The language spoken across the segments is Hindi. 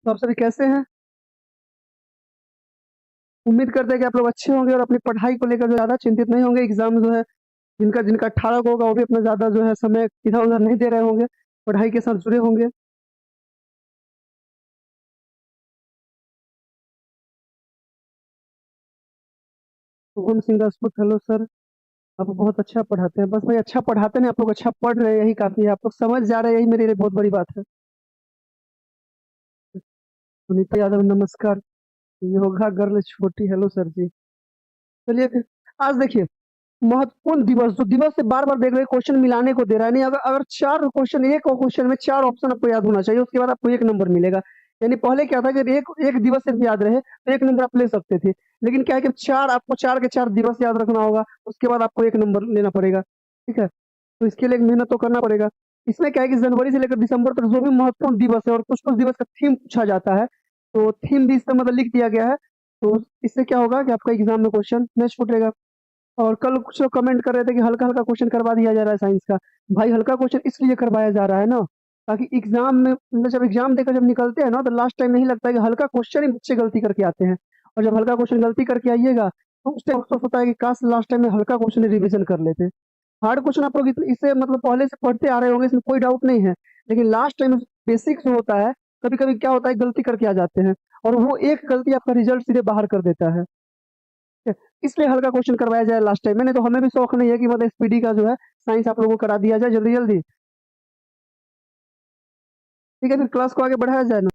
तो आप सभी कैसे हैं? उम्मीद करते हैं कि आप लोग अच्छे होंगे और अपनी पढ़ाई को लेकर जो ज़्यादा चिंतित नहीं होंगे। एग्ज़ाम जो है जिनका जिनका 18 को होगा वो भी अपना ज़्यादा जो है समय इधर-उधर नहीं दे रहे होंगे, पढ़ाई के साथ जुड़े होंगे। Shubham Singh Rajput, hello sir. आप बहुत अच्छा पढ़ाते हैं। बस भाई अच्छा पढ़ाते नहीं, आप लोग अच्छा पढ़ रहे हैं यही काफ़ी है। आप लोग समझ जा रहे हैं यही मेरे लिए बहुत बड़ी बात है। सुनीता यादव नमस्कार। योगा गर्ल छोटी, हेलो सर जी। चलिए फिर आज देखिए महत्वपूर्ण दिवस, जो दिवस से बार-बार देख रहे हैं क्वेश्चन मिलाने को दे रहा है। नहीं, अगर अगर 4 क्वेश्चन, एक क्वेश्चन में 4 ऑप्शन आपको याद होना चाहिए, उसके बाद आपको 1 नंबर मिलेगा। यानी पहले क्या था कि एक एक दिवस सिर्फ याद रहे तो 1 नंबर आप ले सकते थे। लेकिन क्या है कि 4 आपको 4 के 4 दिवस याद रखना होगा, उसके बाद आपको 1 नंबर लेना पड़ेगा। ठीक है? तो इसके लिए मेहनत तो करना पड़ेगा। इसमें क्या है कि जनवरी से लेकर दिसंबर तक जो भी महत्वपूर्ण दिवस है और कुछ-कुछ दिवस का थीम पूछा जाता है, तो थीम भी इसमें मतलब लिख दिया गया है। तो इससे क्या होगा कि आपका एग्ज़ाम में क्वेश्चन नहीं छूटेगा। और कल कुछ लोग कमेंट कर रहे थे कि हल्का-हल्का क्वेश्चन करवा दिया जा रहा है साइंस का। भाई हल्का क्वेश्चन इसलिए करवाया जा रहा है ना, ताकि एग्ज़ाम में मतलब जब एग्ज़ाम देकर जब निकलते हैं ना, तो लास्ट टाइम यही लगता है कि हल्का क्वेश्चन ही बच्चे गलती करके आते हैं। और जब हल्का क्वेश्चन गलती करके आइएगा, तो उस टाइम अफ़सोस होता है कि काश लास्ट टाइम में हल्का क्वेश्चन रिवीज़न कर लेते। हार्ड क्वेश्चन आप लोग इसे मतलब पहले से पढ़ते आ रहे होंगे, इसमें कोई डाउट नहीं है। लेकिन लास्ट टाइम बेसिक जो होता है, कभी-कभी क्या होता है गलती करके आ जाते हैं और वो एक गलती आपका रिज़ल्ट सीधे बाहर कर देता है। ठीक है, इसलिए हल्का क्वेश्चन करवाया जाए लास्ट टाइम में, नहीं तो हमें भी शौक नहीं है कि मतलब स्पीडी का जो है साइंस आप लोगों को करा दिया जाए जल्दी-जल्दी। ठीक है, फिर क्लास को आगे बढ़ाया जाए ना।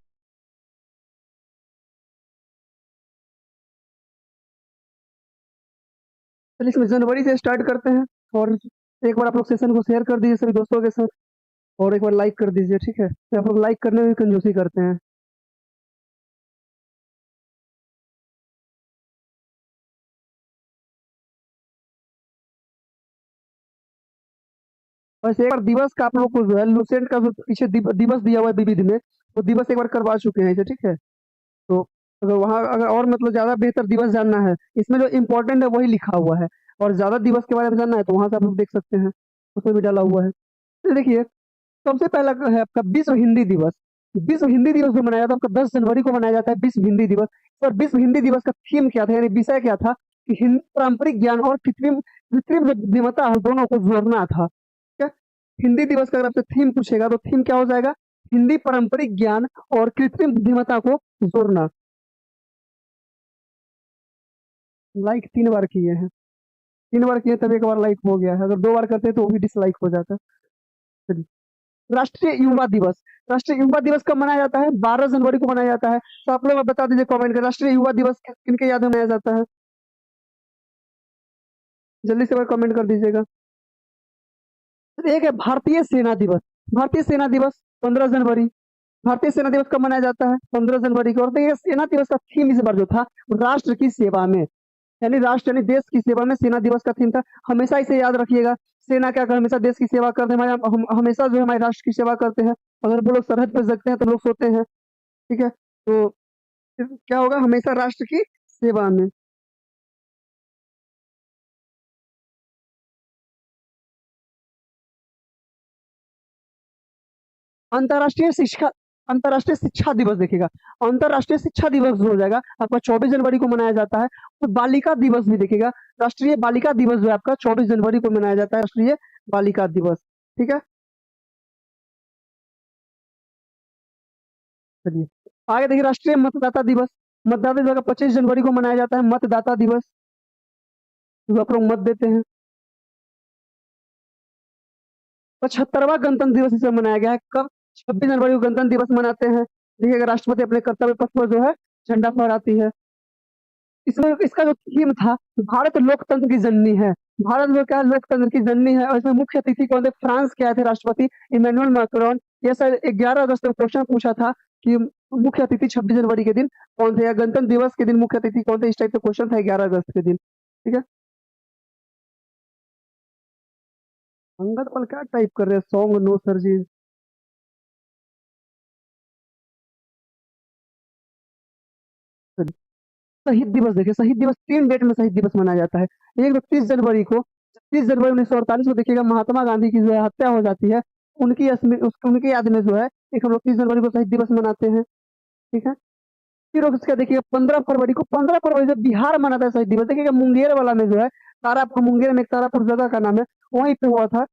चलिए इसमें जनवरी से स्टार्ट करते हैं और एक बार आप लोग सेशन को शेयर कर दीजिए सभी दोस्तों के साथ और एक बार लाइक कर दीजिए, ठीक है? तो आप लोग लाइक करने में भी कंजूसी करते हैं। बस एक बार दिवस का आप लोग को जो है लुसेंट का जो पीछे दिवस दिया हुआ है विविध में, वो दिवस एक बार करवा चुके हैं इसे, ठीक है? तो अगर वहाँ अगर और मतलब ज़्यादा बेहतर दिवस जानना है, इसमें जो इम्पोर्टेंट है वही लिखा हुआ है और ज़्यादा दिवस के बारे में जानना है तो वहाँ से आप लोग देख सकते हैं, उसमें भी डाला हुआ है। तो देखिए, सबसे पहला है आपका विश्व हिंदी दिवस। विश्व हिंदी दिवस जो मनाया जाता है आपका 10 जनवरी को मनाया जाता है विश्व हिंदी दिवस। और विश्व हिंदी दिवस का थीम क्या था यानी विषय क्या था कि हिंदी पारंपरिक ज्ञान और कृत्रिम कृत्रिम जो बुद्धिमत्ता है दोनों को जोड़ना था। क्या? हिंदी दिवस का अगर आपसे थीम पूछेगा तो थीम क्या हो जाएगा? हिंदी पारंपरिक ज्ञान और कृत्रिम बुद्धिमत्ता को जोड़ना। लाइक 3 बार किए हैं। 3 बार किए तब 1 बार लाइक हो गया है। अगर 2 बार करते तो वो भी डिसलाइक हो जाता। चलिए, राष्ट्रीय युवा दिवस। राष्ट्रीय युवा दिवस कब मनाया जाता है? 12 जनवरी को मनाया जाता है। तो आप लोग बता दीजिए कमेंट करके राष्ट्रीय युवा दिवस किनके याद में मनाया जाता है? जल्दी से कमेंट कर दीजिएगा। एक है भारतीय सेना दिवस। भारतीय सेना दिवस 15 जनवरी। भारतीय सेना दिवस कब मनाया जाता है? 15 जनवरी को। और देखिए सेना दिवस का थीम इस बार जो था राष्ट्र की सेवा में, यानी राष्ट्र यानी देश की सेवा में सेना दिवस का थीम था। हमेशा इसे याद रखिएगा। सेना क्या कर हमेशा देश की सेवा करते हैं, हमारे हम हमेशा जो है हमारे राष्ट्र की सेवा करते हैं। अगर वो लोग सरहद पर जगते हैं तो लोग सोते हैं। ठीक है? तो फिर क्या होगा हमेशा राष्ट्र की सेवा में। अंतर्राष्ट्रीय शिक्षा दिवस देखिएगा। अंतर्राष्ट्रीय शिक्षा दिवस जो हो जाएगा आपका 24 जनवरी को मनाया जाता है। तो बालिका दिवस भी देखिएगा। राष्ट्रीय बालिका दिवस जो है आपका 24 जनवरी को मनाया जाता है, राष्ट्रीय बालिका दिवस। ठीक है? चलिए आगे देखिए राष्ट्रीय मतदाता दिवस। मतदाता दिवस 25 जनवरी को मनाया जाता है, मतदाता दिवस। जो आप लोग मत देते हैं। 75वां गणतंत्र दिवस इसे मनाया गया है कब? 26 जनवरी को गणतंत्र दिवस मनाते हैं। देखिएगा राष्ट्रपति अपने कर्तव्य पथ पर जो है झंडा फहराती है। इसमें इसका जो थीम था भारत लोकतंत्र की जननी है। भारत जो क्या लोकतंत्र की जननी है और इसमें मुख्य अतिथि कौन थे? फ्रांस के आए थे राष्ट्रपति इमैनुअल मैक्रोन। ये सर 11 अगस्त को क्वेश्चन पूछा था कि मुख्य अतिथि 26 जनवरी के दिन कौन थे या गणतंत्र दिवस के दिन मुख्य अतिथि कौन थे, इस टाइप का क्वेश्चन था 11 अगस्त के दिन। ठीक है? अंगद पल क्या टाइप कर रहे हैं? सॉन्ग नो सर जी। शहीद दिवस देखिए, शहीद दिवस 3 डेट में शहीद दिवस मनाया जाता है। एक तो 30 जनवरी को, 30 जनवरी 1948 को देखिएगा महात्मा गांधी की जो है हत्या हो जाती है। उनकी याद में जो है एक हम लोग 30 जनवरी को शहीद दिवस मनाते हैं। ठीक है। फिर उसका देखिए 15 फरवरी को, 15 फरवरी से बिहार मनाता है शहीद दिवस। देखिएगा मुंगेर वाला में जो है, तारापुर, मुंगेर में एक तारापुर जगह का नाम है, वहीं पे हुआ था।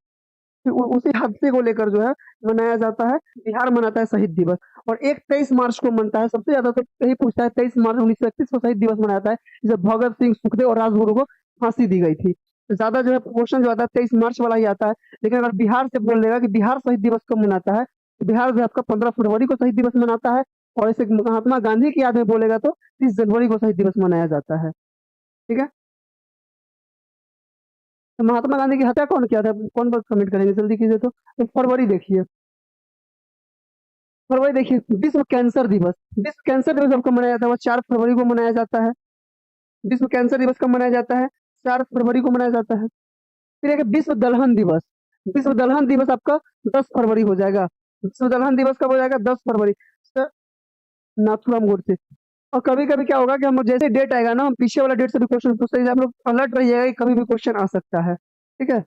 फिर उसी हादसे को लेकर जो है मनाया जाता है, बिहार मनाता है शहीद दिवस। और एक 23 मार्च को मनता है, सबसे ज्यादा तो यही पूछता है, 23 मार्च 1931 को शहीद दिवस मनाया जाता है, जब भगत सिंह, सुखदेव और राजगुरु को फांसी दी गई थी। तो ज्यादा जो है क्वेश्चन जो आता है 23 मार्च वाला ही आता है। लेकिन अगर बिहार से बोल देगा कि बिहार शहीद दिवस कब मनाता है, तो बिहार जो है आपका 15 फरवरी को शहीद दिवस मनाता है। और ऐसे महात्मा गांधी की याद में बोलेगा तो 30 जनवरी को शहीद दिवस मनाया जाता है। ठीक है। तो महात्मा गांधी की हत्या कौन किया था, कौन बात कमेंट करेंगे, जल्दी कीजिए। तो फरवरी देखिए, फरवरी देखिए, विश्व कैंसर दिवस। विश्व कैंसर दिवस आपको मनाया जाता है, वो 4 फरवरी को मनाया जाता है। विश्व कैंसर दिवस कब मनाया जाता है, 4 फरवरी को मनाया जाता है। फिर एक विश्व दलहन दिवस। विश्व दलहन दिवस आपका 10 फरवरी हो जाएगा। विश्व दलहन दिवस कब हो जाएगा, 10 फरवरी। सर, नाथूराम गोडसे। और कभी कभी क्या होगा कि हम जैसे डेट आएगा ना, हम पीछे वाला डेट से भी क्वेश्चन पूछते हैं, आप लोग अलर्ट रहिएगा कि कभी भी क्वेश्चन आ सकता है। ठीक है।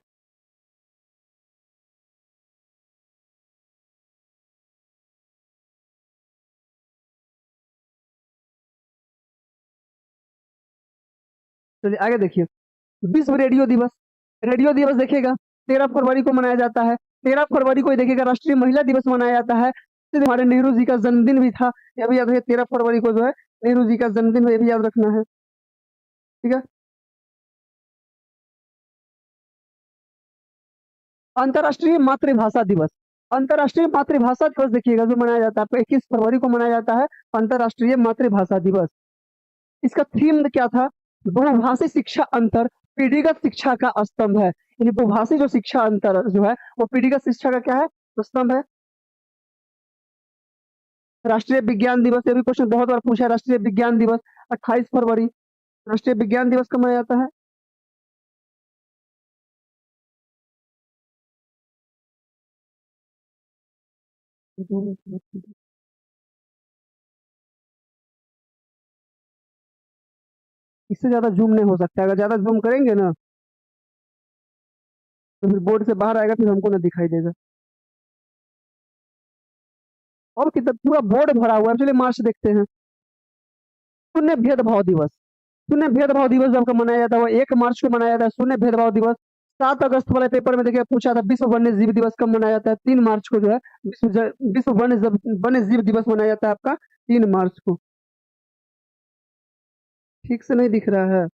चलिए आगे देखिए, विश्व रेडियो दिवस। रेडियो दिवस देखिएगा 13 फरवरी को मनाया जाता है। 13 फरवरी को ही देखिएगा राष्ट्रीय महिला दिवस मनाया जाता है। फिर हमारे नेहरू जी का जन्मदिन भी था, यह भी याद रखिए, 13 फरवरी को जो है नेहरू जी का जन्मदिन है, ये भी याद रखना है। ठीक है। अंतर्राष्ट्रीय मातृभाषा दिवस। अंतर्राष्ट्रीय मातृभाषा दिवस देखिएगा जो मनाया जाता है आपको 21 फरवरी को मनाया जाता है, अंतर्राष्ट्रीय मातृभाषा दिवस। इसका थीम क्या था, बहुभाषी शिक्षा अंतर, पीढ़ीगत शिक्षा का स्तंभ है। यानी बहुभाषी जो शिक्षा अंतर जो है, वो पीढ़ीगत शिक्षा का क्या है, तो स्तंभ है। राष्ट्रीय विज्ञान दिवस, ये भी क्वेश्चन बहुत बार पूछा है, राष्ट्रीय विज्ञान दिवस 28 फरवरी, राष्ट्रीय विज्ञान दिवस कब मनाया जाता है। इससे ज्यादा जूम नहीं हो सकता है, अगर ज्यादा जूम करेंगे ना तो फिर बोर्ड से बाहर आएगा, फिर हमको ना दिखाई देगा। और कितना पूरा बोर्ड भरा हुआ है, चलिए मार्च देखते हैं। शून्य भेदभाव दिवस। शून्य भेदभाव दिवस जब का मनाया जाता है वो 1 मार्च को मनाया जाता है, शून्य भेदभाव दिवस। 7 अगस्त वाले पेपर में देखिए पूछा था, विश्व वन्य जीव दिवस कब मनाया जाता है, 3 मार्च को जो है विश्व वन्य जीव दिवस मनाया जाता है आपका 3 मार्च को। ठीक से नहीं दिख रहा है,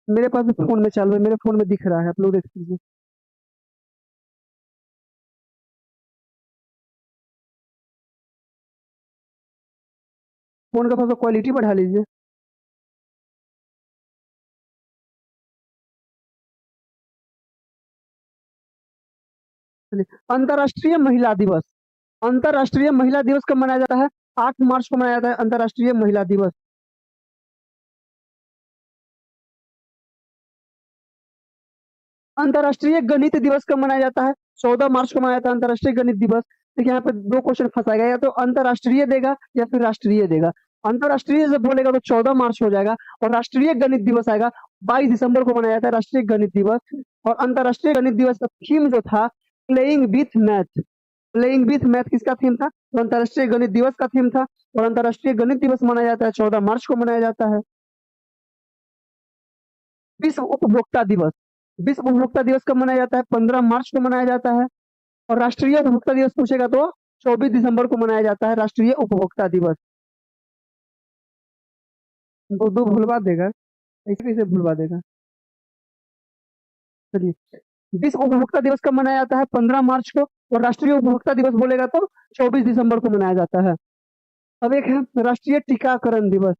मेरे पास भी फोन में चालू है, मेरे फोन में दिख रहा है, आप लोग देख लीजिए। फोन का थोड़ा सा क्वालिटी बढ़ा लीजिए। चलिए, अंतर्राष्ट्रीय महिला दिवस। अंतर्राष्ट्रीय महिला दिवस कब मनाया जाता है, 8 मार्च को मनाया जाता है अंतर्राष्ट्रीय महिला दिवस। अंतर्राष्ट्रीय गणित दिवस कब मनाया जाता है, 14 मार्च को मनाया जाता है अंतर्राष्ट्रीय गणित दिवस। देखिए यहाँ पे दो क्वेश्चन फंसाएगा, या तो अंतर्राष्ट्रीय देगा या फिर राष्ट्रीय देगा। अंतर्राष्ट्रीय जब बोलेगा तो 14 मार्च हो जाएगा, और राष्ट्रीय गणित दिवस आएगा 22 दिसंबर को मनाया जाता है राष्ट्रीय गणित दिवस। और अंतर्राष्ट्रीय गणित दिवस का थीम जो था, playing with math. Playing with math किसका थीम था, तो अंतर्राष्ट्रीय गणित दिवस का थीम था। और अंतर्राष्ट्रीय गणित दिवस मनाया जाता है 14 मार्च को मनाया जाता है। विश्व उपभोक्ता दिवस। विश्व उपभोक्ता दिवस कब मनाया जाता है, 15 मार्च को मनाया जाता है। और राष्ट्रीय उपभोक्ता दिवस पूछेगा तो 24 दिसंबर को मनाया जाता है राष्ट्रीय उपभोक्ता दिवस। दो दो भुलवा देगा, ऐसे कैसे भुलवा देगा। चलिए, विश्व उपभोक्ता दिवस कब मनाया जाता है, 15 मार्च को। और राष्ट्रीय उपभोक्ता दिवस बोलेगा तो 24 दिसंबर को मनाया जाता है। अब एक है राष्ट्रीय टीकाकरण दिवस।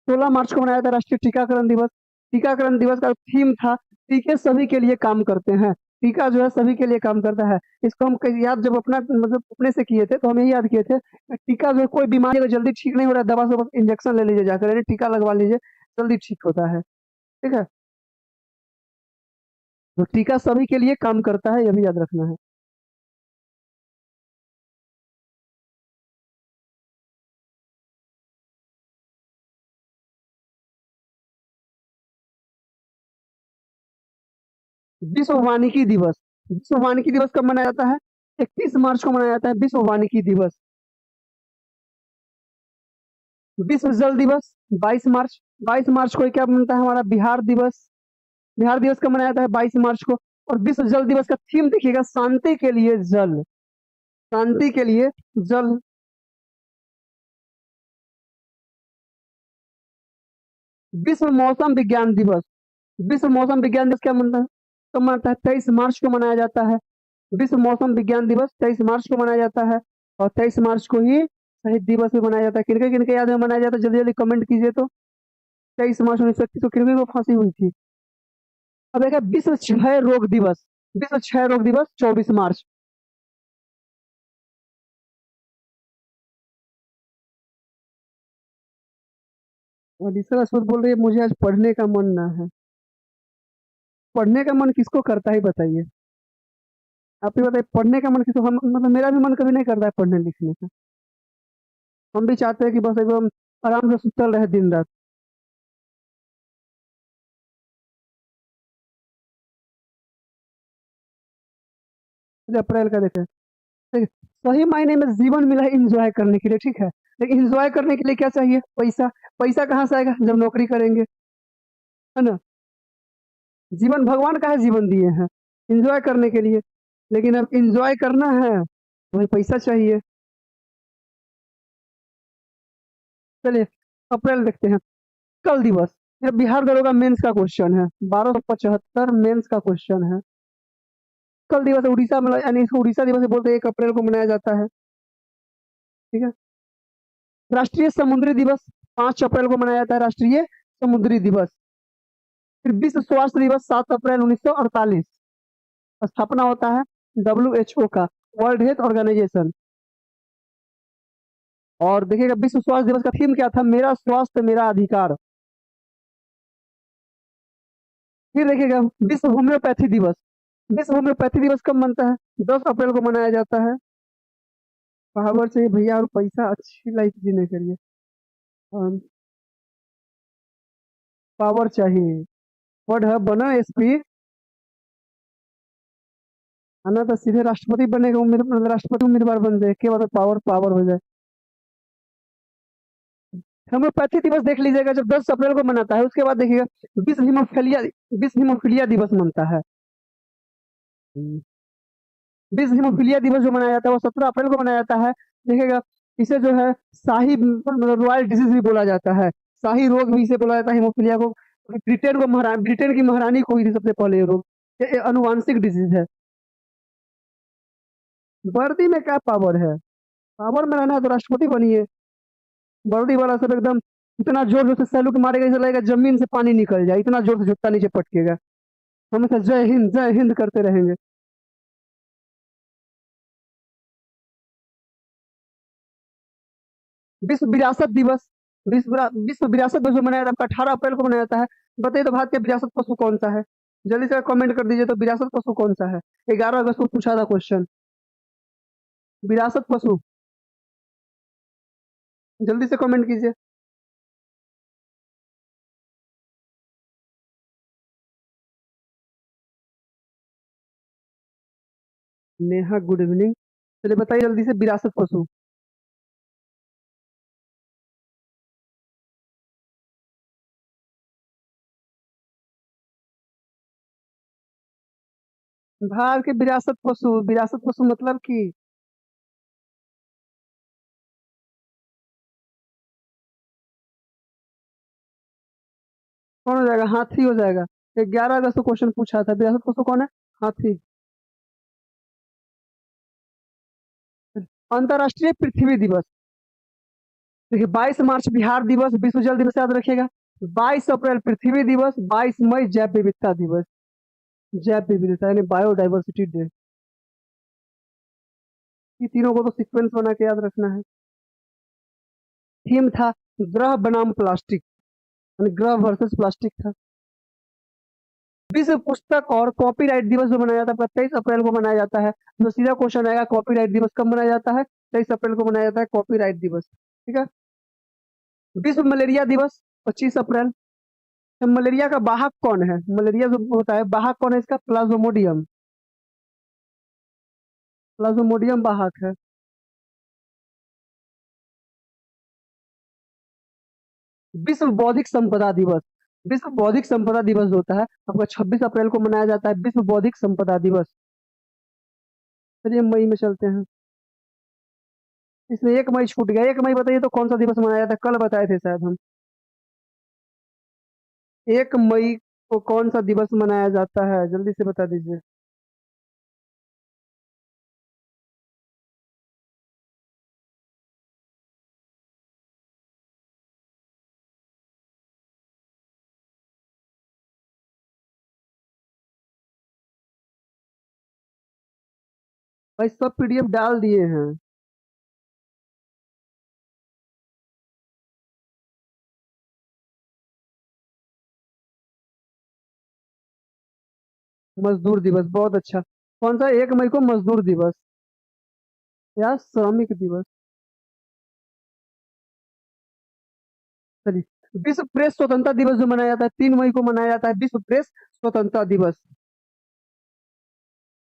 16 मार्च को मनाया जाता है राष्ट्रीय टीकाकरण दिवस। टीकाकरण दिवस का थीम था, टीके सभी के लिए काम करते हैं। टीका जो है सभी के लिए काम करता है। इसको हम याद जब अपना मतलब अपने से किए थे, तो हम यही याद किए थे, टीका जो है कोई बीमारी अगर जल्दी ठीक नहीं हो रहा है, दवा से बस इंजेक्शन ले लीजिए जाकर, यानी टीका लगवा लीजिए, जल्दी ठीक होता है। ठीक है। तो टीका सभी के लिए काम करता है, यह भी याद रखना है। विश्व वानिकी दिवस। विश्व वानिकी दिवस कब मनाया जाता है, 31 मार्च को मनाया जाता है विश्व वानिकी दिवस। विश्व जल दिवस 22 मार्च। 22 मार्च को क्या बनता है हमारा बिहार दिवस। बिहार दिवस कब मनाया जाता है 22 मार्च को। और विश्व जल दिवस का थीम देखिएगा शांति के लिए जल। शांति के लिए जल। विश्व मौसम विज्ञान दिवस। विश्व मौसम विज्ञान दिवस क्या मनता है कब मनाता है 23 मार्च को मनाया जाता है। विश्व मौसम विज्ञान दिवस 23 मार्च को मनाया जाता है। और 23 मार्च को ही शहीद दिवस भी मनाया जाता है। किनके किनके याद में मनाया जाता है जल्दी जल्दी कमेंट कीजिए तो। 23 मार्च 1931 को किनके को फांसी हुई थी। अब एक है विश्व क्षय रोग दिवस। विश्व क्षय रोग दिवस 24 मार्च। और दूसरा स्पोर्ट बोल रही है मुझे आज पढ़ने का मन ना है। पढ़ने का मन किसको करता है बताइए। आप ही बताइए पढ़ने का मन किसको हम मतलब मेरा भी मन कभी नहीं करता है पढ़ने लिखने का। हम भी चाहते हैं कि बस एकदम आराम से सुतल रहे दिन रात। अप्रैल का देखें। देखिए, सही मायने में जीवन मिला है इंजॉय करने के लिए ठीक है। लेकिन इंजॉय करने के लिए क्या चाहिए पैसा। पैसा कहाँ से आएगा जब नौकरी करेंगे है ना। जीवन भगवान का है जीवन दिए हैं इंजॉय करने के लिए। लेकिन अब इंजॉय करना है वही पैसा चाहिए। चलिए अप्रैल देखते हैं। कल दिवस। ये बिहार दरोगा मेंस का क्वेश्चन है 1275 मेंस का क्वेश्चन है। कल दिवस उड़ीसा में यानी इसको उड़ीसा दिवस भी बोलते हैं 1 अप्रैल को मनाया जाता है। ठीक है। राष्ट्रीय समुद्री दिवस 5 अप्रैल को मनाया जाता है राष्ट्रीय समुद्री दिवस। फिर विश्व स्वास्थ्य दिवस 7 अप्रैल 1948 स्थापना होता है WHO का वर्ल्ड हेल्थ ऑर्गेनाइजेशन। और देखिएगा विश्व स्वास्थ्य दिवस का थीम क्या था मेरा स्वास्थ्य मेरा अधिकार। फिर देखिएगा विश्व होम्योपैथी दिवस। विश्व होम्योपैथी दिवस कब मनता है 10 अप्रैल को मनाया जाता है। पावर चाहिए भैया और पैसा अच्छी लाइफ जीने के लिए। पावर चाहिए। वर्ड है बना एसपी आना तो सीधे राष्ट्रपति बनेगा राष्ट्रपति उम्मीदवार बन जाए के बाद पावर पावर हो जाए। होम्योपैथी दिवस देख लीजिएगा जब 10 अप्रैल को मनाता है उसके बाद देखिएगा विश्व हिमोफीलिया विश्व हिमोफीलिया दिवस मनता है। विश्व हिमोफीलिया दिवस जो मनाया जाता है वो 17 अप्रैल को मनाया जाता है। देखिएगा इसे जो है शाही मतलब रॉयल डिजीज भी बोला जाता है। शाही रोग भी इसे बोला जाता है हिमोफीलिया को। ब्रिटेन की महारानी को हुई थी सबसे पहले ये रोग। ये अनुवांशिक डिजीज है। वर्दी में क्या पावर है। पावर में रहना है तो राष्ट्रपति बनिए। वर्दी वाला सब एकदम इतना जोर जोर से सैल्यूट मारेगा ऐसा लगेगा जमीन से पानी निकल जाए इतना जोर से जूता नीचे पटकेगा। हमेशा जय हिंद करते रहेंगे। विश्व विरासत दिवस। विश्व विरासत दिवस जो मनाया जाता है 18 अप्रैल को मनाया जाता है। बताइए तो भारत के विरासत पशु कौन सा है। जल्दी से कमेंट कर दीजिए तो विरासत पशु कौन सा है। 11 अगस्त को पूछा था क्वेश्चन। विरासत पशु जल्दी से कमेंट कीजिए। Neha good evening. चलिए बताइए जल्दी से विरासत पशु। भारत के विरासत पशु मतलब कि कौन हो जाएगा हाथी हो जाएगा। 11 अगस्त को क्वेश्चन पूछा था विरासत पशु कौन है। हाथी। अंतर्राष्ट्रीय पृथ्वी दिवस। देखिए 22 मार्च बिहार दिवस विश्व जल दिवस याद रखिएगा। 22 अप्रैल पृथ्वी दिवस 22 मई जैव विविधता दिवस। जैव विविधता यानी बायोडाइवर्सिटी डे। ये तीनों को तो सीक्वेंस बना के याद रखना है। थीम था ग्रह बनाम प्लास्टिक यानी ग्रह वर्सेस प्लास्टिक था। विश्व पुस्तक और कॉपीराइट दिवस जो मनाया जाता है 23 अप्रैल को मनाया जाता है। तो सीधा क्वेश्चन आएगा कॉपीराइट दिवस कब मनाया जाता है 23 अप्रैल को मनाया जाता है कॉपीराइट दिवस। ठीक है। विश्व मलेरिया दिवस 25 अप्रैल। तो मलेरिया का वाहक कौन है मलेरिया जो होता है वाहक कौन है इसका प्लाज्मोडियम। प्लाज्मोडियम वाहक है। विश्व बौद्धिक संपदा दिवस। विश्व बौद्धिक संपदा दिवस जो होता है आपका 26 अप्रैल को मनाया जाता है, विश्व बौद्धिक संपदा दिवस। चलिए मई में चलते हैं। इसमें 1 मई छूट गया। 1 मई बताइए तो कौन सा दिवस मनाया जाता है? कल बताए थे शायद हम। 1 मई को कौन सा दिवस मनाया जाता है? जल्दी से बता दीजिए। भाई सब पीडीएफ डाल दिए हैं। मजदूर दिवस, बहुत अच्छा। कौन सा? 1 मई को मजदूर दिवस या श्रमिक दिवस? चलिए, विश्व प्रेस स्वतंत्रता दिवस जो मनाया जाता है 3 मई को मनाया जाता है, विश्व प्रेस स्वतंत्रता दिवस।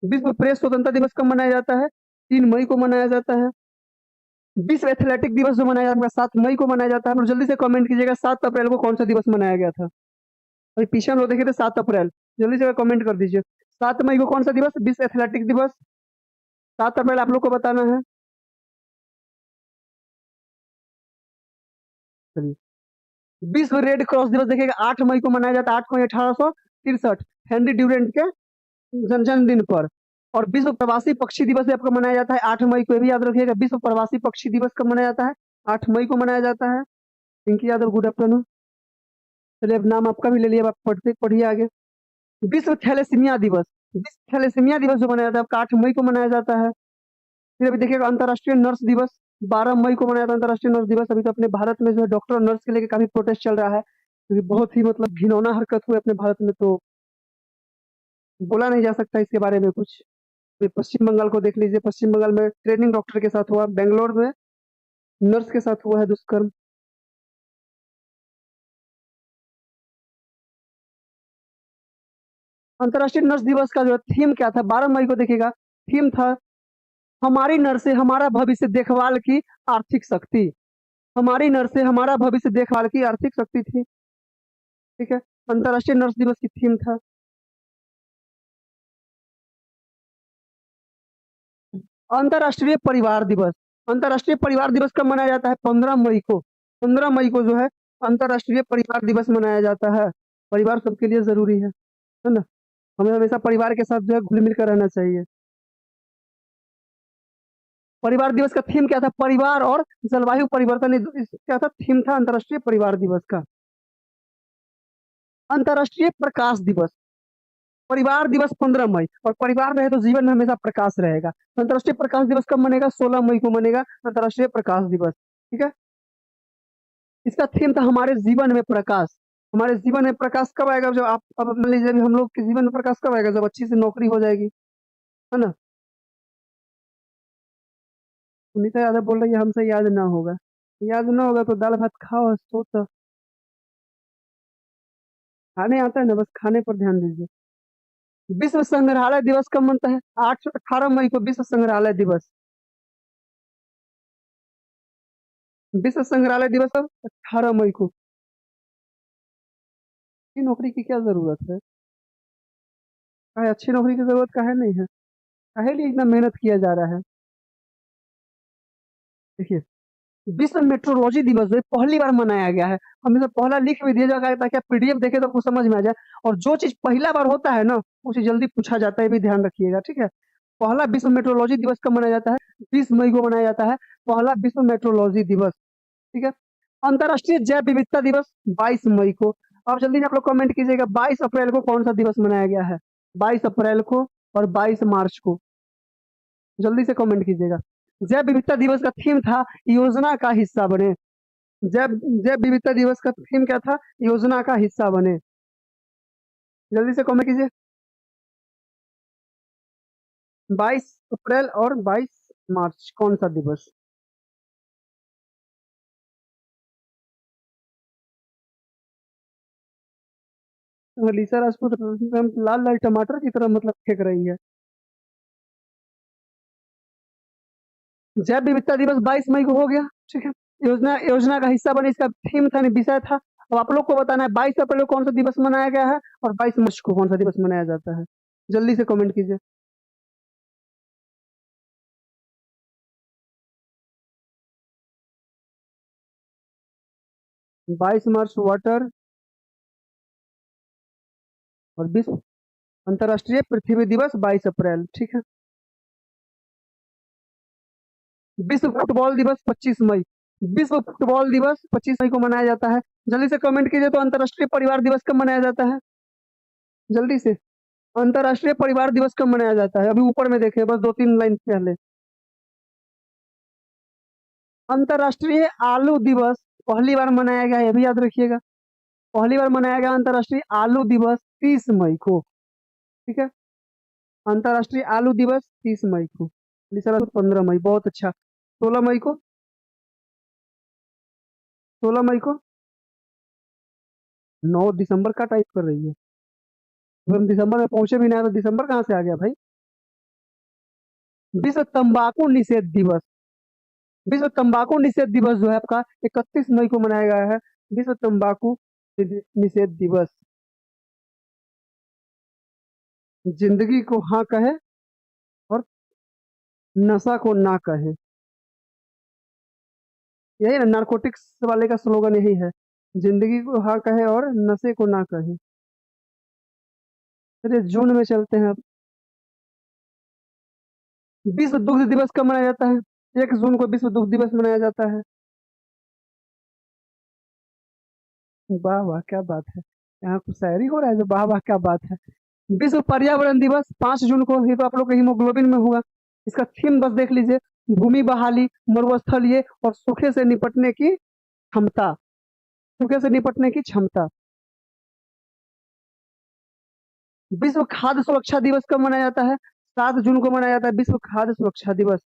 विश्व प्रेस स्वतंत्रता दिवस कब मनाया जाता है? 3 मई को मनाया जाता है। विश्व एथलेटिक दिवस जो मनाया जाता है 7 मई को मनाया जाता है। और जल्दी से कमेंट कीजिएगा 7 अप्रैल को कौन सा दिवस मनाया गया था? अभी पीछे हम लोग देखे थे 7 अप्रैल। जल्दी से कमेंट कर दीजिए। 7 मई को कौन सा दिवस? विश्व एथलेटिक दिवस। 7 अप्रैल आप लोग को बताना है। चलिए, विश्व रेड क्रॉस दिवस देखिएगा 8 मई को मनाया जाता है, 8 मई 1863, हेनरी ड्यूरेंट के जन्मदिन पर। और विश्व प्रवासी पक्षी दिवस भी आपको मनाया जाता है 8 मई को, ये भी याद रखिएगा। विश्व प्रवासी पक्षी दिवस कब मनाया जाता है? 8 मई को मनाया जाता है। Pinky Yadav, good afternoon. चलिए अब नाम आपका भी ले लिया, अब आप पढ़ते पढ़िए आगे। विश्व थैलेसीमिया दिवस। विश्व थैलेसीमिया दिवस जो मनाया जाता है आपका 8 मई को मनाया जाता है। फिर अभी देखिएगा अंतर्राष्ट्रीय नर्स दिवस 12 मई को मनाया जाता है। अंतर्राष्ट्रीय नर्स दिवस, अभी तो अपने भारत में जो है डॉक्टर और नर्स के लेके काफी प्रोटेस्ट चल रहा है, क्योंकि बहुत ही मतलब घिनौना हरकत हुई अपने भारत में, तो बोला नहीं जा सकता इसके बारे में कुछ। फिर पश्चिम बंगाल को देख लीजिए, पश्चिम बंगाल में ट्रेनिंग डॉक्टर के साथ हुआ, बेंगलोर में नर्स के साथ हुआ है दुष्कर्म। अंतर्राष्ट्रीय नर्स दिवस का जो है थीम क्या था? 12 मई को देखिएगा, थीम था हमारी नर्सें हमारा भविष्य देखभाल की आर्थिक शक्ति। हमारी नर्सें हमारा भविष्य देखभाल की आर्थिक शक्ति थी। ठीक है, अंतर्राष्ट्रीय नर्स दिवस की थीम था। अंतर्राष्ट्रीय परिवार दिवस। अंतर्राष्ट्रीय परिवार दिवस कब मनाया जाता है? 15 मई को। 15 मई को जो है अंतर्राष्ट्रीय परिवार दिवस मनाया जाता है। परिवार सबके लिए जरूरी है ना? हमें हमेशा परिवार के साथ जो है घुल मिल कर रहना चाहिए। परिवार दिवस का थीम क्या था? परिवार और जलवायु परिवर्तन, क्या था थीम था अंतर्राष्ट्रीय परिवार दिवस का। अंतर्राष्ट्रीय प्रकाश दिवस। परिवार दिवस 15 मई, और परिवार रहे तो जीवन में हमेशा प्रकाश रहेगा। तो अंतर्राष्ट्रीय प्रकाश दिवस कब मनेगा? 16 मई को मनेगा अंतर्राष्ट्रीय प्रकाश दिवस। ठीक है, इसका थीम था हमारे जीवन में प्रकाश। हमारे जीवन में प्रकाश कब आएगा? जब आप, अब मान लीजिए अभी हम लोग के जीवन में प्रकाश कब आएगा? जब अच्छी से नौकरी हो जाएगी, है ना? सुनीता यादव बोल रही है हमसे याद ना होगा। याद ना होगा तो दाल भात खाओ और सो, तो खाने आता है ना, बस खाने पर ध्यान दीजिए। विश्व संग्रहालय दिवस कब मनता है? 18 मई को विश्व संग्रहालय दिवस। विश्व संग्रहालय दिवस कब? 18 मई को। अच्छी नौकरी की क्या जरूरत है? काहे अच्छी नौकरी की जरूरत काहे नहीं है? काहे लिए इतना मेहनत किया जा रहा है? देखिए, विश्व मेट्रोलॉजी दिवस जो है पहली बार मनाया गया है। हम इसे पहला लिख भी दिया जाएगा ताकि आप पीडीएफ देखें तो आपको समझ में आ जाए। और जो चीज पहला बार होता है ना, वो चीज जल्दी पूछा जाता है, ये भी ध्यान रखिएगा। ठीक है, पहला विश्व मेट्रोलॉजी दिवस कब मनाया जाता है? 20 मई को मनाया जाता है, पहला विश्व मेट्रोलॉजी दिवस। ठीक है, अंतर्राष्ट्रीय जैव विविधता दिवस 22 मई को। अब जल्दी से आप लोग कमेंट कीजिएगा 22 अप्रैल को कौन सा दिवस मनाया गया है? 22 अप्रैल को और 22 मार्च को, जल्दी से कमेंट कीजिएगा। जैव विविधता दिवस का थीम था योजना का हिस्सा बने। जैव जैव विविधता दिवस का थीम क्या था? योजना का हिस्सा बने। जल्दी से कमेंट कीजिए। 22 अप्रैल और 22 मार्च कौन सा दिवस? अलीसा राजपूत लाल लाल टमाटर की तरह मतलब फेंक रही है। जैव विविधता दिवस 22 मई को हो गया। ठीक है, योजना योजना का हिस्सा बने, इसका थीम था, विषय था। अब आप लोग को बताना है 22 अप्रैल को कौन सा दिवस मनाया गया है और 22 मार्च को कौन सा दिवस मनाया जाता है। जल्दी से कमेंट कीजिए। 22 मार्च वाटर और विश्व अंतर्राष्ट्रीय पृथ्वी दिवस 22 अप्रैल, ठीक है। विश्व फुटबॉल दिवस 25 मई। विश्व फुटबॉल दिवस 25 मई को मनाया जाता है। जल्दी से कमेंट कीजिए। तो अंतर्राष्ट्रीय परिवार दिवस कब मनाया जाता है? जल्दी से। अंतर्राष्ट्रीय परिवार दिवस कब मनाया जाता है? अभी ऊपर में देखिए, बस 2-3 लाइन पहले। अंतर्राष्ट्रीय आलू दिवस पहली बार मनाया गया, यह भी याद रखिएगा। पहली बार मनाया गया अंतर्राष्ट्रीय आलू दिवस 30 मई को, ठीक है। अंतर्राष्ट्रीय आलू दिवस 30 मई को। 15 मई, बहुत अच्छा। 16 मई को, 16 मई को 9 दिसंबर का टाइप कर रही है। हम दिसंबर में पहुंचे भी नहीं, तो दिसंबर कहाँ से आ गया भाई? विश्व तंबाकू निषेध दिवस। विश्व तंबाकू निषेध दिवस जो है आपका 31 मई को मनाया गया है। विश्व तंबाकू निषेध दिवस। जिंदगी को हाँ कहे और नशा को ना कहे, यही ना नारकोटिक्स वाले का स्लोगन यही है। जिंदगी को हाँ कहे और नशे को ना कहे। चलिए जून में चलते हैं अब। विश्व दुग्ध दिवस कब मनाया जाता है? 1 जून को विश्व दुग्ध दिवस मनाया जाता है। वाह वाह, क्या बात है। यहाँ कुछ शायरी हो रहा है जो वाह वाह क्या बात है। विश्व पर्यावरण दिवस 5 जून को। ये तो आप लोग का हीमोग्लोबिन में होगा। इसका थीम बस देख लीजिए। भूमि बहाली, मरुस्थलीय और सूखे से निपटने की क्षमता। सूखे से निपटने की क्षमता। विश्व खाद्य सुरक्षा दिवस कब मनाया जाता है? 7 जून को मनाया जाता है विश्व खाद्य सुरक्षा दिवस।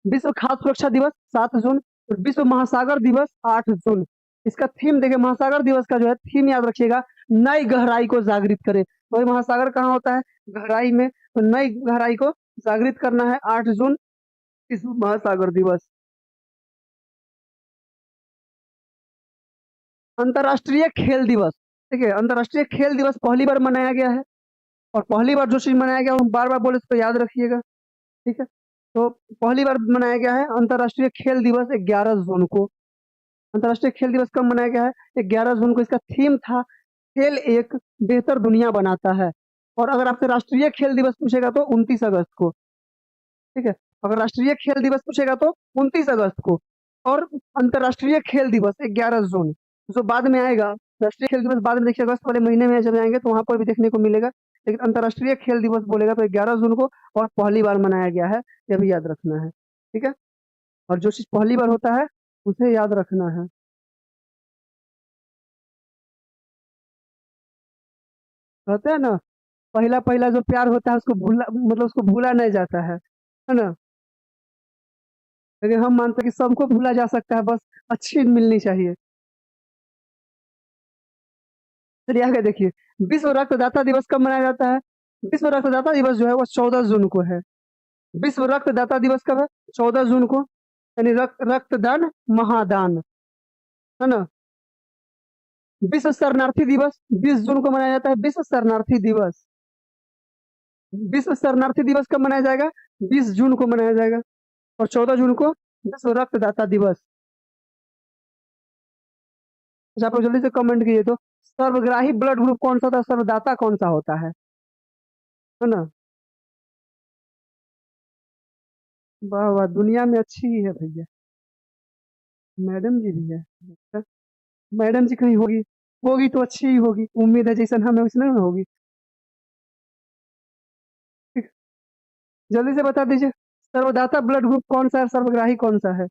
विश्व खाद्य सुरक्षा दिवस 7 जून। और विश्व महासागर दिवस 8 जून। इसका थीम देखिए, महासागर दिवस का जो है थीम याद रखिएगा, नई गहराई को जागृत करे। वही महासागर कहाँ होता है? गहराई में। तो नई गहराई को जागृत करना है 8 जून, विश्व महासागर दिवस। अंतर्राष्ट्रीय खेल दिवस। देखिए, अंतर्राष्ट्रीय खेल दिवस पहली बार मनाया गया है, और पहली बार जो चीज मनाया गया वो बार बार बोले इसको याद रखिएगा, ठीक है। तो पहली बार मनाया गया है अंतर्राष्ट्रीय खेल दिवस 11 जून को। अंतर्राष्ट्रीय खेल दिवस कब मनाया गया है? 11 जून को। इसका थीम था खेल एक बेहतर दुनिया बनाता है। और अगर आपसे राष्ट्रीय खेल दिवस पूछेगा तो 29 अगस्त को, ठीक है। अगर राष्ट्रीय खेल दिवस पूछेगा तो 29 अगस्त को। और अंतर्राष्ट्रीय खेल दिवस 11 जून, जो बाद में आएगा। राष्ट्रीय खेल दिवस बाद में देखिए, अगस्त वाले महीने में जब जाएंगे तो वहां पर भी देखने को मिलेगा। लेकिन अंतर्राष्ट्रीय खेल दिवस बोलेगा तो 11 जून को, और पहली बार मनाया गया है, यह भी याद रखना है, ठीक है। और जो चीज पहली बार होता है उसे याद रखना है। कहते हैं ना, पहला पहला जो प्यार होता है उसको भूला, मतलब उसको भूला नहीं जाता है ना। लेकिन हम मानते हैं कि सबको भूला जा सकता है, बस अच्छी मिलनी चाहिए। चलिए आगे देखिए। विश्व रक्तदाता दिवस कब मनाया जाता है? विश्व रक्तदाता दिवस जो है वो 14 जून को है। विश्व रक्तदाता दिवस कब है? 14 जून को। यानी रक्तदान महादान, है ना। विश्व शरणार्थी दिवस 20 जून को मनाया जाता है। विश्व शरणार्थी दिवस। विश्व शरणार्थी दिवस कब मनाया जाएगा? 20 जून को मनाया जाएगा। और 14 जून को विश्व रक्तदाता दिवस। अच्छा, आप लोग जल्दी से कमेंट कीजिए तो, सर्वग्राही ब्लड ग्रुप कौन सा होता है? सर्वदाता कौन सा होता है ना। वाह वाह, दुनिया में अच्छी ही है भैया। मैडम जी भी है, अच्छा। मैडम जी कहीं होगी, होगी तो अच्छी ही होगी, उम्मीद है जैसन हमें वैसे ना होगी। ठीक, जल्दी से बता दीजिए, सर्वदाता ब्लड ग्रुप कौन सा है, सर्वग्राही कौन सा है?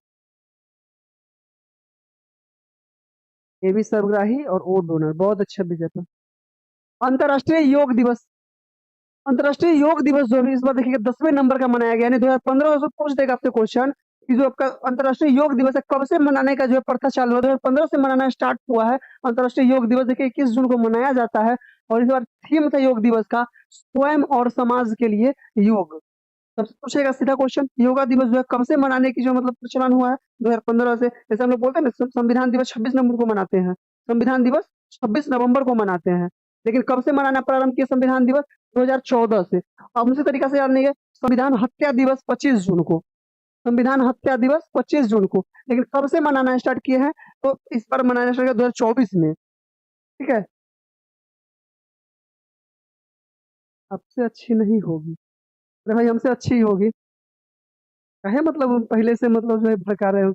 ए बी सर्वग्राही और ओ डोनर, बहुत अच्छा विजेता। अंतर्राष्ट्रीय योग दिवस। अंतर्राष्ट्रीय योग दिवस जो भी इस बार देखिए 10वें नंबर का मनाया गया, यानी 2015 से पूछ देगा आपसे क्वेश्चन कि जो आपका अंतर्राष्ट्रीय योग दिवस है कब से मनाने का जो है प्रथा चालू हुआ, 2015 से मनाना स्टार्ट हुआ है। अंतर्राष्ट्रीय योग दिवस देखिए 21 जून को मनाया जाता है। और इस बार थीम था योग दिवस का, स्वयं और समाज के लिए योग। सबसे पूछेगा सीधा क्वेश्चन, योगा दिवस जो है कब से मनाने की जो मतलब प्रचलन हुआ है? 2015 से। जैसे हम लोग बोलते हैं ना, संविधान दिवस 26 नवंबर को मनाते हैं। संविधान दिवस 26 नवंबर को मनाते हैं, लेकिन कब से मनाना प्रारंभ किया संविधान दिवस? 2014 से। अब उसी तरीका से याद नहीं है, संविधान हत्या दिवस 25 जून को। संविधान हत्या दिवस 25 जून को, लेकिन कब से मनाना स्टार्ट किए हैं? तो इस बार मनाना स्टार्ट किया 2024 में। ठीक है, आपसे अच्छी नहीं होगी। अरे भाई, हमसे अच्छी ही होगी। कहे मतलब हम पहले से मतलब जो है भड़का रहे हो।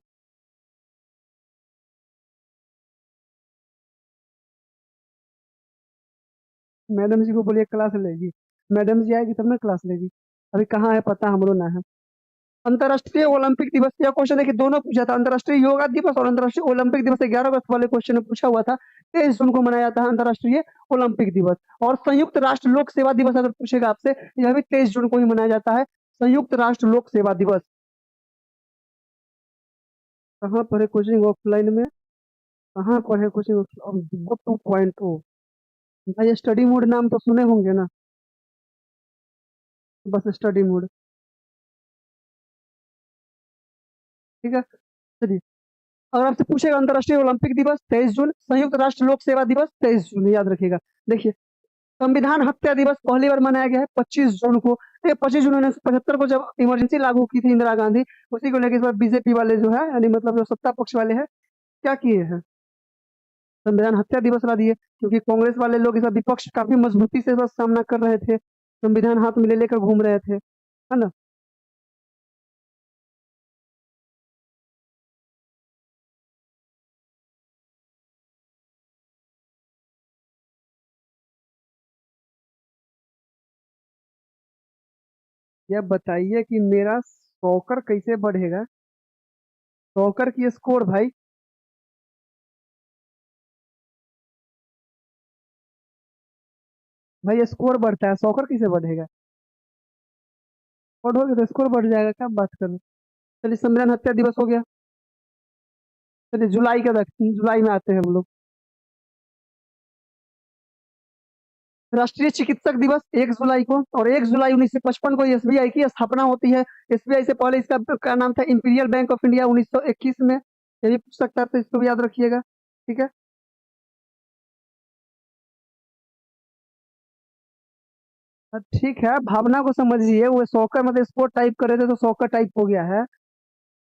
मैडम जी को बोलिए क्लास लेगी। मैडम जी आएगी तब ना क्लास लेगी। अभी कहाँ है पता हमरो ना है। अंतर्राष्ट्रीय ओलंपिक दिवस, यह क्वेश्चन है कि दोनों पूछा था, अंतर्राष्ट्रीय योगा दिवस और अंतर्राष्ट्रीय ओलंपिक दिवस। 11 अगस्त वाले क्वेश्चन में पूछा हुआ था। 23 जून को मनाया जाता है अंतर्राष्ट्रीय ओलंपिक दिवस। और संयुक्त राष्ट्र लोक सेवा दिवस अगर पूछेगा आपसे, यह भी 23 जून को ही मनाया जाता है, संयुक्त राष्ट्र लोक सेवा दिवस। कहाँ पर है कोचिंग ऑफलाइन में? कहाँ पर है कोचिंग? 2.0 भाई, स्टडी मोड नाम तो सुने होंगे ना? बस स्टडी मोड। ठीक है, चलिए। अगर आपसे पूछेगा अंतर्राष्ट्रीय ओलंपिक दिवस 23 जून, संयुक्त राष्ट्र लोक सेवा दिवस 23 जून, याद रखिएगा। देखिए, संविधान हत्या दिवस पहली बार मनाया गया है 25 जून को। 25 जून 1975 को जब इमरजेंसी लागू की थी इंदिरा गांधी, उसी को लेकर इस बार बीजेपी वाले जो है, यानी मतलब जो सत्ता पक्ष वाले हैं, क्या किए हैं? संविधान हत्या दिवस ला दिए, क्योंकि कांग्रेस वाले लोग इस बार विपक्ष काफी मजबूती से इसका सामना कर रहे थे, संविधान हाथ में ले लेकर घूम रहे थे, है ना? यह बताइए कि मेरा सॉकर कैसे बढ़ेगा? सॉकर की स्कोर भाई। भाई स्कोर बढ़ता है, सॉकर कैसे बढ़ेगा? पढ़ोगे तो स्कोर बढ़ जाएगा, क्या बात कर रहे हो? चलिए, संविधान हत्या दिवस हो गया। चलिए, जुलाई का रखते हैं, जुलाई में आते हैं हम लोग। राष्ट्रीय चिकित्सक दिवस 1 जुलाई को, और 1 जुलाई 1955 को एसबीआई की स्थापना होती है। एसबीआई से पहले इसका क्या नाम था? इंपीरियल बैंक ऑफ इंडिया, 1921 में। ये भी पूछ सकता है, तो इसको भी याद रखिएगा। ठीक है। ठीक है, भावना को समझिए, वो सॉकर मतलब स्पोर्ट टाइप कर रहे थे तो सॉकर टाइप हो गया है।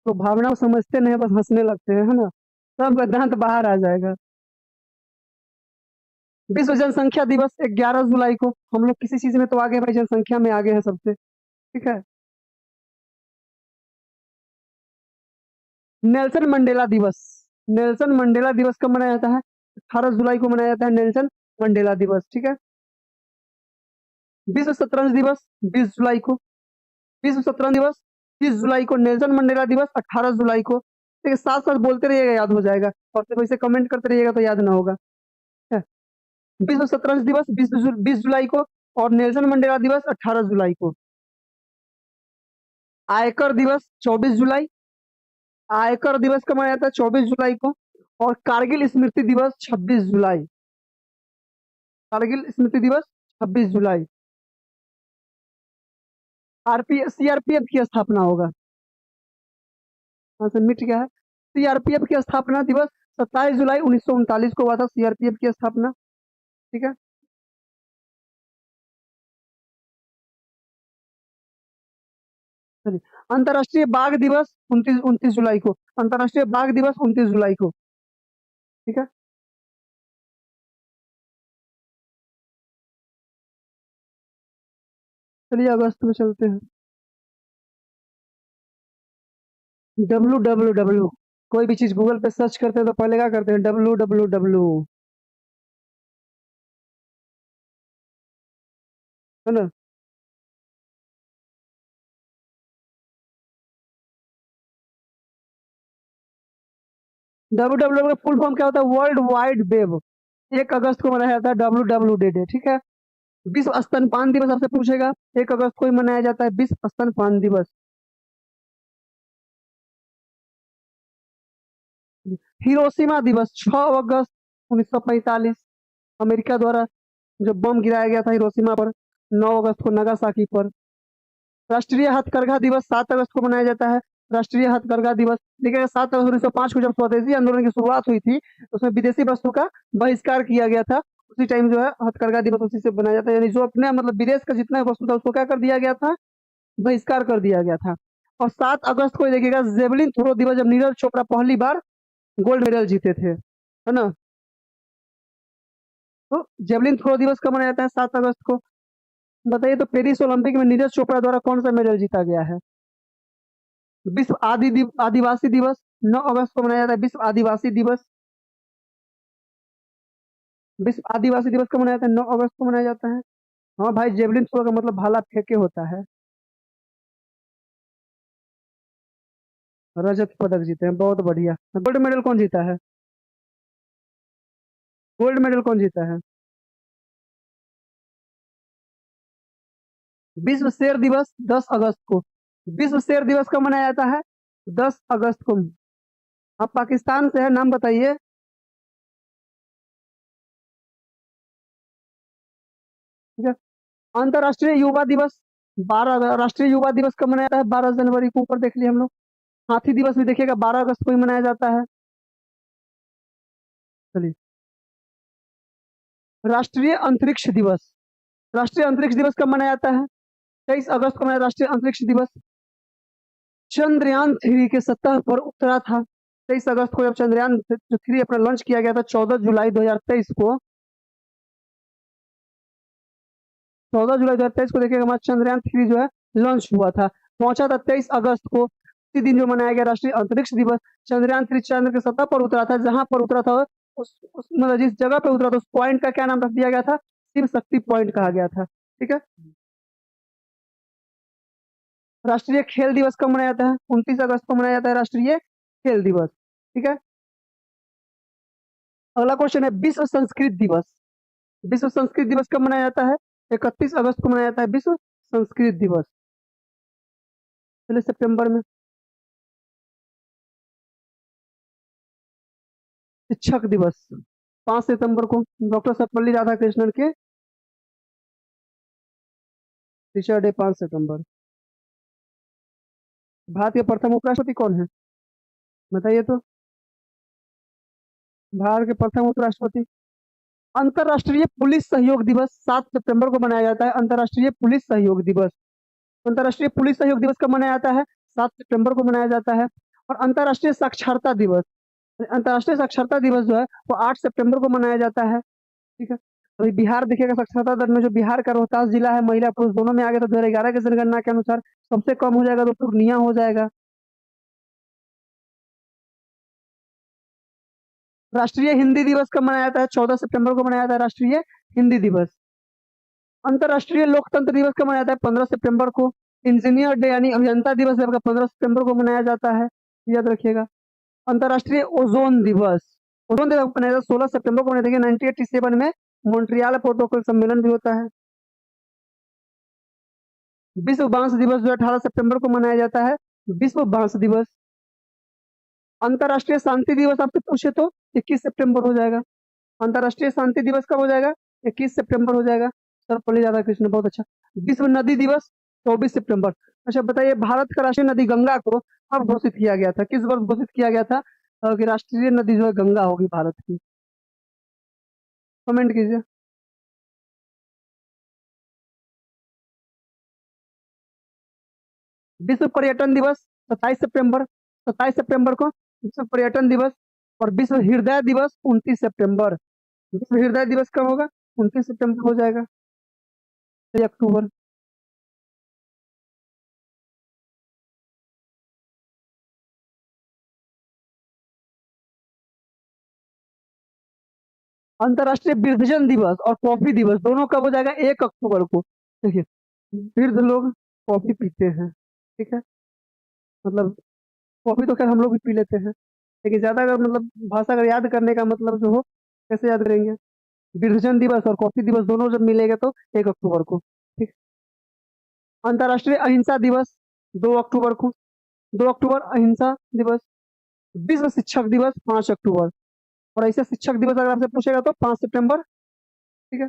तो भावना को समझते नहीं, बस हंसने लगते हैं, है ना? सब दांत बाहर आ जाएगा। विश्व जनसंख्या दिवस 11 जुलाई को। हम लोग किसी चीज में तो आगे हैं भाई, जनसंख्या में आगे हैं सबसे। ठीक है। नेल्सन मंडेला दिवस। नेल्सन मंडेला दिवस कब मनाया जाता है? 18 जुलाई को मनाया जाता है नेल्सन मंडेला दिवस। ठीक है। विश्व शतरंज दिवस 20 जुलाई को। विश्व शतरंज दिवस 30 जुलाई को, नेल्सन मंडेला दिवस 18 जुलाई को। ठीक है, साथ साथ बोलते रहिएगा, याद हो जाएगा। और फिर वैसे कमेंट करते रहिएगा तो याद ना होगा। ठीक है? विश्व शतरंज दिवस 20 जुलाई को, और नेल्सन मंडेला दिवस 18 जुलाई को। आयकर दिवस 24 जुलाई। आयकर दिवस कब मनाया जाता है? 24 जुलाई को। और कारगिल स्मृति दिवस 26 जुलाई। कारगिल स्मृति दिवस 26 जुलाई। सीआरपीएफ की स्थापना होगा। हाँ, से मिट गया है। सीआरपीएफ की स्थापना दिवस 27 जुलाई 1939 को हुआ था, सीआरपीएफ की स्थापना। ठीक है। चलिए, अंतर्राष्ट्रीय बाघ दिवस 29 जुलाई को। अंतर्राष्ट्रीय बाघ दिवस 29 जुलाई को। ठीक है। चलिए, अगस्त में चलते हैं। WWW। कोई भी चीज गूगल पे सर्च करते हैं तो पहले क्या करते हैं? WWW। है ना? WWW का फुल फॉर्म क्या होता है? World wide web. 1 अगस्त को मनाया जाता है WWW डे। ठीक है। विश्व स्तनपान दिवस आपसे पूछेगा, 1 अगस्त को ही मनाया जाता है विश्व स्तनपान दिवस। हिरोशिमा दिवस 6 अगस्त 1945, अमेरिका द्वारा जो बम गिराया गया था हिरोशिमा पर। 9 अगस्त को नागासाकी पर। राष्ट्रीय हथकरघा दिवस 7 अगस्त को मनाया जाता है। राष्ट्रीय हथकरघा दिवस देखिएगा 7 अगस्त 1905 को जब स्वदेशी आंदोलन की शुरुआत हुई थी, तो उसमें विदेशी वस्तु का बहिष्कार किया गया था। उसी टाइम जो है हथकरघा दिवस उसी से बनाया जाता है, यानी जो अपने मतलब विदेश का जितना वस्तु था उसको क्या कर दिया गया था, बहिष्कार कर दिया गया था। और 7 अगस्त को देखिएगा जेवलिन थ्रो दिवस, जब नीरज चोपड़ा पहली बार गोल्ड मेडल जीते थे, है ना। तो जेवलिन थ्रो दिवस कब मनाया जाता है? 7 अगस्त को। बताइए तो पेरिस ओलंपिक में नीरज चोपड़ा द्वारा कौन सा मेडल जीता गया है? विश्व आदिवासी दिवस 9 अगस्त को मनाया जाता है। विश्व आदिवासी दिवस, विश्व आदिवासी दिवस कब मनाया जाता है? 9 अगस्त को मनाया जाता है। हाँ भाई, जेवलिन थ्रो का मतलब भाला फेंके होता है। रजत पदक जीते हैं, बहुत बढ़िया। गोल्ड मेडल कौन जीता है? गोल्ड मेडल कौन जीता है? विश्व शेर दिवस 10 अगस्त को। विश्व शेर दिवस कब मनाया जाता है? 10 अगस्त को। आप पाकिस्तान से है, नाम बताइए। ठीक है। अंतर्राष्ट्रीय युवा दिवस 12, राष्ट्रीय युवा दिवस कब मनाया जाता है? 12 जनवरी को, ऊपर देख लिए हम लोग। हाथी दिवस भी देखिएगा 12 अगस्त को ही मनाया जाता है। चलिए, राष्ट्रीय अंतरिक्ष दिवस, राष्ट्रीय अंतरिक्ष दिवस कब मनाया जाता है? 23 अगस्त को मनाया राष्ट्रीय अंतरिक्ष दिवस। चंद्रयान 3 के सतह पर उतरा था 23 अगस्त को, जब चंद्रयान 3 अपना लॉन्च किया गया था 14 जुलाई 2023 को। 14 जुलाई 2023 को देखिएगा हमारा चंद्रयान 3 जो है लॉन्च हुआ था, पहुंचा था 23 अगस्त को। इसी दिन जो मनाया गया राष्ट्रीय अंतरिक्ष दिवस। चंद्रयान 3 चंद्र के सतह पर उतरा था, जहां पर उतरा था उस मतलब जिस जगह पे उतरा था उस पॉइंट का क्या नाम रख दिया गया था? शिव शक्ति पॉइंट कहा गया था। ठीक है। राष्ट्रीय खेल दिवस कब मनाया जाता है? 29 अगस्त को मनाया जाता है राष्ट्रीय खेल दिवस। ठीक है। अगला क्वेश्चन है विश्व संस्कृत दिवस। विश्व संस्कृत दिवस कब मनाया जाता है? 31 अगस्त को मनाया जाता है विश्व संस्कृत दिवस। चलिए सितंबर में। शिक्षक दिवस 5 सितंबर को, डॉक्टर सर्वपल्ली राधाकृष्णन के टीचर डे 5 सितंबर। भारत के प्रथम उपराष्ट्रपति कौन है? बताइए तो। भारत के प्रथम उपराष्ट्रपति। अंतर्राष्ट्रीय पुलिस सहयोग दिवस 7 सितंबर को मनाया जाता है। अंतर्राष्ट्रीय पुलिस सहयोग दिवस। अंतर्राष्ट्रीय पुलिस सहयोग दिवस कब मनाया जाता है? 7 सितंबर को मनाया जाता है। और अंतर्राष्ट्रीय साक्षरता दिवस, अंतर्राष्ट्रीय साक्षरता दिवस जो है वो 8 सितंबर को मनाया जाता है। ठीक है। तो बिहार देखिएगा साक्षरता दर में जो बिहार का रोहतास जिला है, महिला पुरुष दोनों में आगे, तो 2011 की जनगणना के अनुसार सबसे कम हो जाएगा तो पूर्णिया हो जाएगा। राष्ट्रीय हिंदी दिवस कब मनाया जाता है? 14 सितंबर को मनाया जाता है राष्ट्रीय हिंदी दिवस। अंतर्राष्ट्रीय लोकतंत्र दिवस कब मनाया जाता है? 15 सितंबर को। इंजीनियर डे यानी अभियंता दिवस आपका 15 सितंबर को मनाया जाता है, याद रखिएगा। अंतर्राष्ट्रीय ओजोन दिवस, ओजोन दिवस मनाया जाता है 16 सितंबर को। देखिए 1987 में मॉन्ट्रियल प्रोटोकॉल सम्मेलन भी होता है। विश्व बांस दिवस जो 18 सितंबर को मनाया जाता है, विश्व बांस दिवस। अंतर्राष्ट्रीय शांति दिवस आपसे पूछे तो 21 सितंबर हो जाएगा। अंतर्राष्ट्रीय शांति दिवस कब हो जाएगा? 21 सितंबर हो जाएगा। सर्वपल्ली राधाकृष्णन, बहुत अच्छा। विश्व नदी दिवस 24 सितंबर। अच्छा बताइए, भारत का राष्ट्रीय नदी गंगा को कब घोषित किया गया था? किस वर्ष घोषित किया गया था कि राष्ट्रीय नदी जो है गंगा होगी भारत की? कमेंट कीजिए। विश्व पर्यटन दिवस 27 सितंबर, 27 सितंबर को विश्व पर्यटन दिवस। और विश्व हृदय दिवस 29 सितंबर। विश्व हृदय दिवस कब होगा? 29 सितंबर हो जाएगा। 6 अक्टूबर। अंतर्राष्ट्रीय वृद्धजन दिवस और कॉफी दिवस दोनों कब हो जाएगा? 1 अक्टूबर को। देखिए, वृद्ध लोग कॉफी पीते हैं, ठीक है। मतलब कॉफी तो खैर हम लोग भी पी लेते हैं, लेकिन ज्यादा अगर मतलब भाषा अगर याद करने का मतलब जो हो, कैसे याद करेंगे? वृद्धजन दिवस और कॉफी दिवस दोनों जब मिलेगा तो 1 अक्टूबर को। ठीक। अंतर्राष्ट्रीय अहिंसा दिवस 2 अक्टूबर को, 2 अक्टूबर अहिंसा दिवस। विश्व शिक्षक दिवस 5 अक्टूबर। और ऐसे शिक्षक दिवस अगर आपसे पूछेगा तो 5 सितंबर। ठीक है।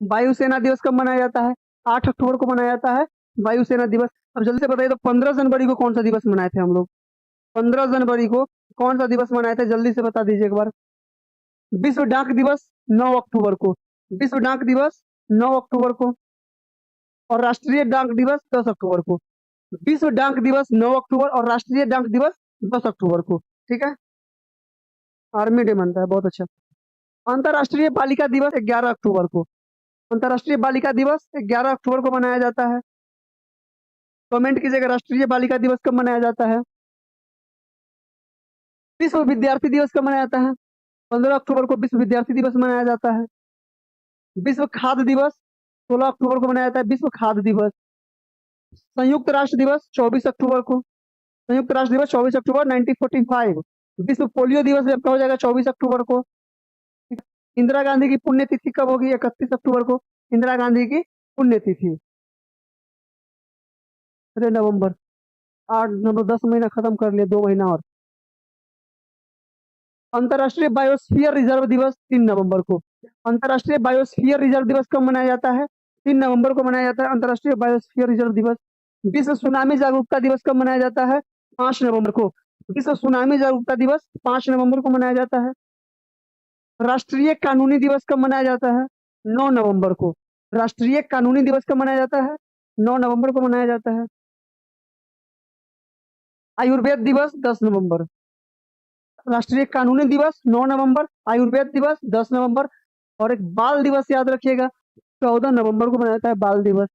वायुसेना दिवस कब मनाया जाता है? 8 अक्टूबर को मनाया जाता है वायुसेना दिवस। अब जल्दी से बताइए, तो 15 जनवरी को कौन सा दिवस मनाए थे हम लोग? 15 जनवरी को कौन सा दिवस मनाए थे? जल्दी से बता दीजिए एक बार। विश्व डाक दिवस 9 अक्टूबर को। विश्व डाक दिवस 9 अक्टूबर को। और राष्ट्रीय डाक दिवस 10 अक्टूबर को। विश्व डाक दिवस 9 अक्टूबर और राष्ट्रीय डाक दिवस 10 अक्टूबर को। ठीक है, आर्मी डे मनता है, बहुत अच्छा। अंतर्राष्ट्रीय बालिका दिवस 11 अक्टूबर को। अंतर्राष्ट्रीय बालिका दिवस 11 अक्टूबर को मनाया जाता है। कमेंट कीजिएगा, राष्ट्रीय बालिका दिवस कब मनाया जाता है? विश्व विद्यार्थी दिवस कब मनाया जाता है? 15 अक्टूबर को विश्व विद्यार्थी दिवस मनाया जाता है। विश्व खाद्य दिवस 16 अक्टूबर को मनाया जाता है, विश्व खाद्य दिवस। संयुक्त राष्ट्र दिवस 24 अक्टूबर को। संयुक्त राष्ट्र दिवस 24 अक्टूबर 1945। विश्व पोलियो दिवस भी आपका हो जाएगा 24 अक्टूबर को। इंदिरा गांधी की पुण्यतिथि कब होगी? 31 अक्टूबर को इंदिरा गांधी की पुण्यतिथि। अरे नवंबर, 8 नवंबर, 10 महीना खत्म कर लिए, 2 महीना और। अंतर्राष्ट्रीय बायोस्फीयर रिजर्व दिवस 3 नवंबर को। अंतर्राष्ट्रीय बायोस्फीयर रिजर्व दिवस कब मनाया जाता है? 3 नवंबर को मनाया जाता है अंतर्राष्ट्रीय बायोस्फीयर रिजर्व दिवस। विश्व सुनामी जागरूकता दिवस कब मनाया जाता है? 5 नवंबर को। विश्व सुनामी जागरूकता दिवस 5 नवंबर को मनाया जाता है। राष्ट्रीय कानूनी दिवस कब मनाया जाता है? 9 नवंबर को। राष्ट्रीय कानूनी दिवस कब मनाया जाता है? 9 नवंबर को मनाया जाता है। आयुर्वेद दिवस 10 नवंबर। राष्ट्रीय कानूनी दिवस 9 नवंबर, आयुर्वेद दिवस 10 नवंबर। और एक बाल दिवस याद रखिएगा, 14 नवंबर को मनाया जाता है बाल दिवस।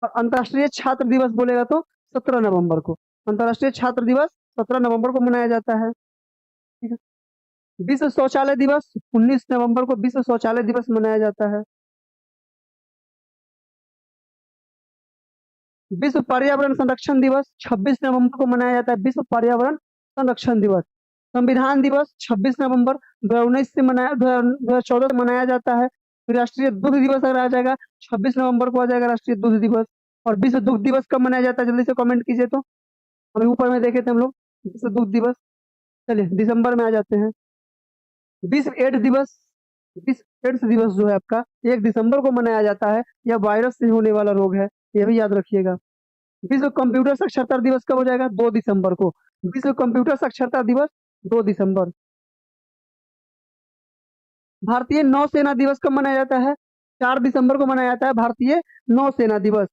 और अंतर्राष्ट्रीय छात्र दिवस बोलेगा तो 17 नवंबर को। अंतर्राष्ट्रीय छात्र दिवस 17 नवंबर को मनाया जाता है। ठीक है। विश्व शौचालय दिवस 19 नवंबर को विश्व शौचालय दिवस मनाया जाता है। विश्व पर्यावरण संरक्षण दिवस 26 नवंबर को मनाया जाता है, विश्व पर्यावरण संरक्षण दिवस। संविधान दिवस 26 नवंबर 2019 से मनाया 2014 से मनाया जाता है। फिर राष्ट्रीय दुग्ध दिवस अगर आ जाएगा 26 नवंबर को आ जाएगा राष्ट्रीय दुग्ध दिवस। और विश्व दुग्ध दिवस कब मनाया जाता है? जल्दी से कमेंट कीजिए। तो अभी ऊपर में देखे थे हम लोग विश्व दुग्ध दिवस। चलिए दिसंबर में आ जाते हैं। विश्व एड्स दिवस। विश्व एड्स दिवस जो है आपका 1 दिसंबर को मनाया जाता है। यह वायरस से होने वाला रोग है, यह भी याद रखिएगा। विश्व कंप्यूटर साक्षरता दिवस कब हो जाएगा? 2 दिसंबर को। विश्व कंप्यूटर साक्षरता दिवस 2 दिसंबर। भारतीय नौसेना दिवस कब मनाया जाता है? 4 दिसंबर को मनाया जाता है भारतीय नौसेना दिवस।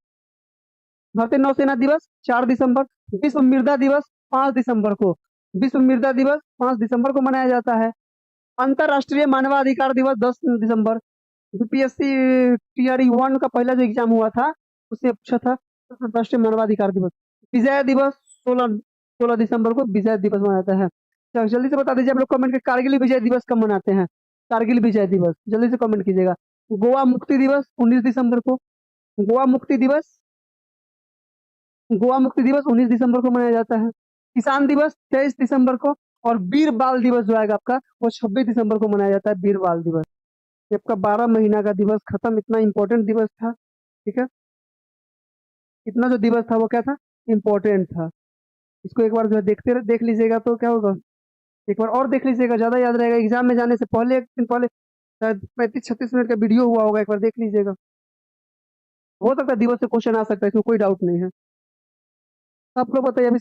भारतीय नौसेना दिवस 4 दिसंबर। विश्व मृदा दिवस 5 दिसंबर को। विश्व मृदा दिवस 5 दिसंबर को मनाया जाता है। अंतरराष्ट्रीय मानवाधिकार दिवस 10 दिसंबर। यूपीएससी TRE 1 का पहला जो एग्जाम हुआ था उससे पूछा था अंतरराष्ट्रीय मानवाधिकार दिवस। विजय दिवस 16 दिसंबर को विजय दिवस मनाता है। तो जल्दी से बता दीजिए आप लोग कमेंट के, कारगिल विजय दिवस कब मनाते हैं? कारगिल विजय दिवस जल्दी से कमेंट कीजिएगा। गोवा मुक्ति दिवस 19 दिसंबर को। गोवा मुक्ति दिवस 19 दिसंबर को मनाया जाता है। किसान दिवस 23 दिसंबर को। और वीर बाल दिवस जो आएगा आपका वो 26 दिसंबर को मनाया जाता है, वीर बाल दिवस। ये आपका 12 महीना का दिवस खत्म। इतना इंपॉर्टेंट दिवस था। ठीक है, इतना जो दिवस था वो क्या था? इम्पोर्टेंट था। इसको एक बार जो है देख लीजिएगा तो क्या होगा, एक बार और देख लीजिएगा, ज्यादा याद रहेगा। एग्जाम में जाने से पहले, एक दिन पहले शायद 35-36 मिनट का वीडियो हुआ होगा, एक बार देख लीजिएगा। हो सकता है दिवस से क्वेश्चन आ सकता है, इसमें कोई डाउट नहीं है। आप लोग बताइए अब इसमें